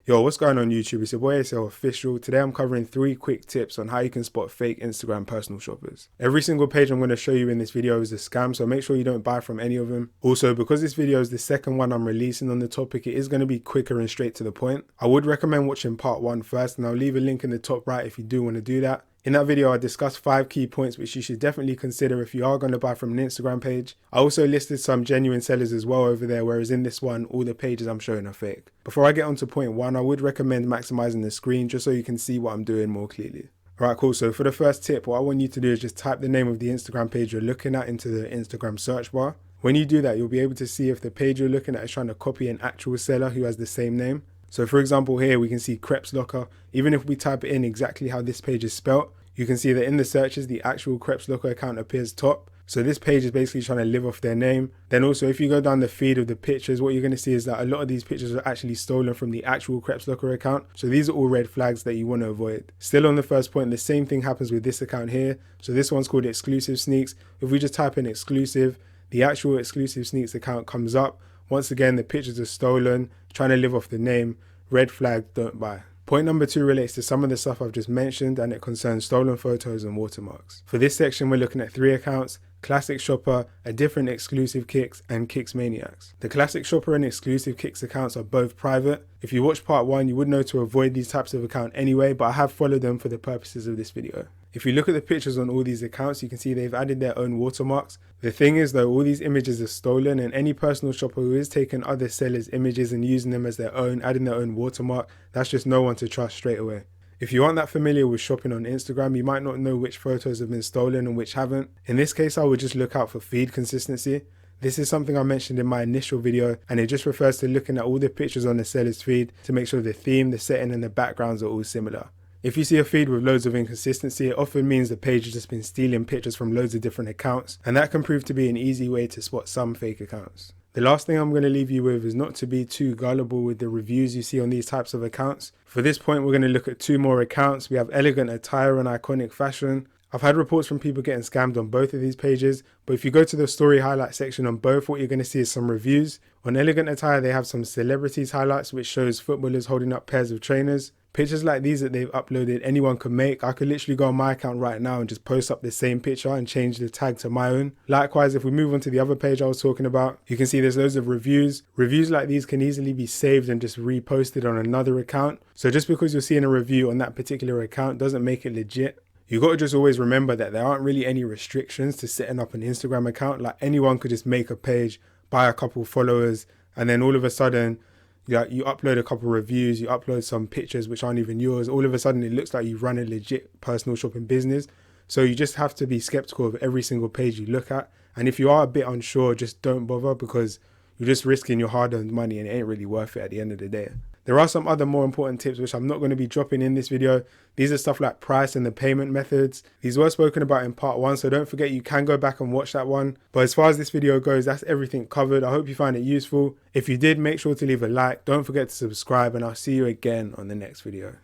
Yo, what's going on YouTube? It's your boy ASL Official. Today I'm covering 3 quick tips on how you can spot fake Instagram personal shoppers. Every single page I'm going to show you in this video is a scam, so make sure you don't buy from any of them. Also, because this video is the second one I'm releasing on the topic, it is going to be quicker and straight to the point. I would recommend watching part 1 first, and I'll leave a link in the top right if you do want to do that. In that video, I discussed 5 key points which you should definitely consider if you are going to buy from an Instagram page. I also listed some genuine sellers as well over there, whereas in this one, all the pages I'm showing are fake. Before I get on to point 1, I would recommend maximizing the screen just so you can see what I'm doing more clearly. Alright, cool. So for the first tip, what I want you to do is just type the name of the Instagram page you're looking at into the Instagram search bar. When you do that, you'll be able to see if the page you're looking at is trying to copy an actual seller who has the same name. So for example, here we can see Crepes Locker. Even if we type in exactly how this page is spelt, you can see that in the searches, the actual Crepes Locker account appears top. So this page is basically trying to live off their name. Then also, if you go down the feed of the pictures, what you're going to see is that a lot of these pictures are actually stolen from the actual Crepes Locker account. So these are all red flags that you want to avoid. Still on the first point, the same thing happens with this account here. So this one's called Exclusive Sneaks. If we just type in exclusive, the actual Exclusive Sneaks account comes up. Once again, the pictures are stolen, trying to live off the name. Red flag, don't buy. Point number 2 relates to some of the stuff I've just mentioned, and it concerns stolen photos and watermarks. For this section, we're looking at 3 accounts: Classic Shopper, A Different Exclusive Kicks, and Kicks Maniacs. The Classic Shopper and Exclusive Kicks accounts are both private. If you watched part 1, you would know to avoid these types of accounts anyway, but I have followed them for the purposes of this video. If you look at the pictures on all these accounts, you can see they've added their own watermarks. The thing is though, all these images are stolen, and any personal shopper who is taking other sellers' images and using them as their own, adding their own watermark, that's just no one to trust straight away. If you aren't that familiar with shopping on Instagram, you might not know which photos have been stolen and which haven't. In this case, I would just look out for feed consistency. This is something I mentioned in my initial video, and it just refers to looking at all the pictures on the seller's feed to make sure the theme, the setting, and the backgrounds are all similar. If you see a feed with loads of inconsistency, it often means the page has just been stealing pictures from loads of different accounts, and that can prove to be an easy way to spot some fake accounts. The last thing I'm going to leave you with is not to be too gullible with the reviews you see on these types of accounts. For this point, we're going to look at 2 more accounts. We have Elegant Attire and Iconic Fashion. I've had reports from people getting scammed on both of these pages, but if you go to the story highlight section on both, what you're going to see is some reviews. On Elegant Attire, they have some celebrities highlights, which shows footballers holding up pairs of trainers. Pictures like these that they've uploaded, anyone can make. I could literally go on my account right now and just post up the same picture and change the tag to my own. Likewise, if we move on to the other page I was talking about, you can see there's loads of reviews. Reviews like these can easily be saved and just reposted on another account. So just because you're seeing a review on that particular account doesn't make it legit. You got to just always remember that there aren't really any restrictions to setting up an Instagram account. Like anyone could just make a page, buy a couple followers, and then all of a sudden, you upload a couple reviews, you upload some pictures which aren't even yours. All of a sudden, it looks like you run a legit personal shopping business. So you just have to be skeptical of every single page you look at. And if you are a bit unsure, just don't bother, because you're just risking your hard-earned money and it ain't really worth it at the end of the day. There are some other more important tips which I'm not going to be dropping in this video. These are stuff like price and the payment methods. These were spoken about in part 1, so don't forget you can go back and watch that one. But as far as this video goes, that's everything covered. I hope you find it useful. If you did, make sure to leave a like. Don't forget to subscribe, and I'll see you again on the next video.